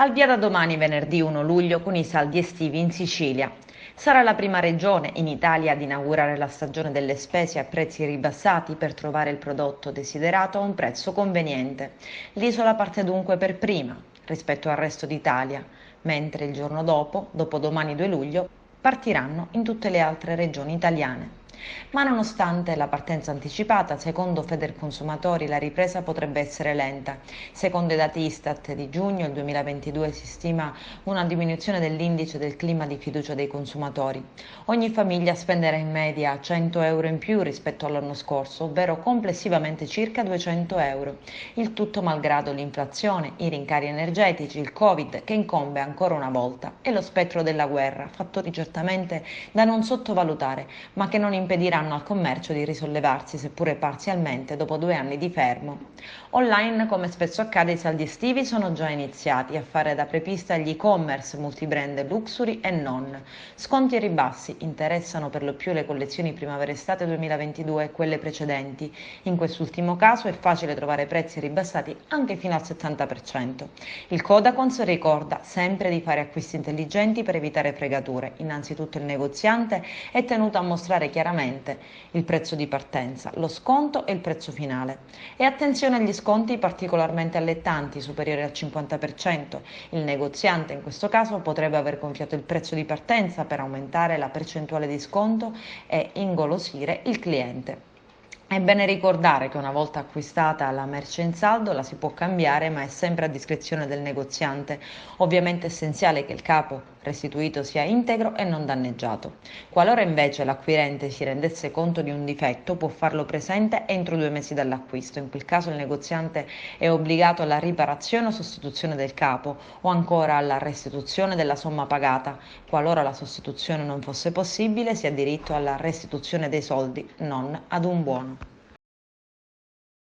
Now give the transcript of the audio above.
Al via da domani, venerdì 1 luglio, con i saldi estivi in Sicilia. Sarà la prima regione in Italia ad inaugurare la stagione delle spese a prezzi ribassati per trovare il prodotto desiderato a un prezzo conveniente. L'isola parte dunque per prima rispetto al resto d'Italia, mentre il giorno dopo, dopodomani 2 luglio, partiranno in tutte le altre regioni italiane. Ma nonostante la partenza anticipata, secondo Federconsumatori la ripresa potrebbe essere lenta. Secondo i dati Istat di giugno, il 2022 si stima una diminuzione dell'indice del clima di fiducia dei consumatori. Ogni famiglia spenderà in media 100 euro in più rispetto all'anno scorso, ovvero complessivamente circa 200 euro. Il tutto malgrado l'inflazione, i rincari energetici, il Covid che incombe ancora una volta e lo spettro della guerra, fattori certamente da non sottovalutare, ma che non impediranno al commercio di risollevarsi, seppure parzialmente, dopo 2 anni di fermo. Online, come spesso accade, i saldi estivi sono già iniziati a fare da apripista agli e-commerce multibrand luxury e non. Sconti e ribassi interessano per lo più le collezioni primavera-estate 2022 e quelle precedenti. In quest'ultimo caso è facile trovare prezzi ribassati anche fino al 70%. Il Codacons ricorda sempre di fare acquisti intelligenti per evitare fregature. Innanzitutto il negoziante è tenuto a mostrare chiaramente il prezzo di partenza, lo sconto e il prezzo finale. E attenzione agli sconti particolarmente allettanti, superiori al 50%. Il negoziante in questo caso potrebbe aver gonfiato il prezzo di partenza per aumentare la percentuale di sconto e ingolosire il cliente. È bene ricordare che una volta acquistata la merce in saldo la si può cambiare, ma è sempre a discrezione del negoziante. Ovviamente è essenziale che il capo restituito sia integro e non danneggiato. Qualora invece l'acquirente si rendesse conto di un difetto, può farlo presente entro 2 mesi dall'acquisto. In quel caso il negoziante è obbligato alla riparazione o sostituzione del capo o ancora alla restituzione della somma pagata. Qualora la sostituzione non fosse possibile, si ha diritto alla restituzione dei soldi, non ad un buono.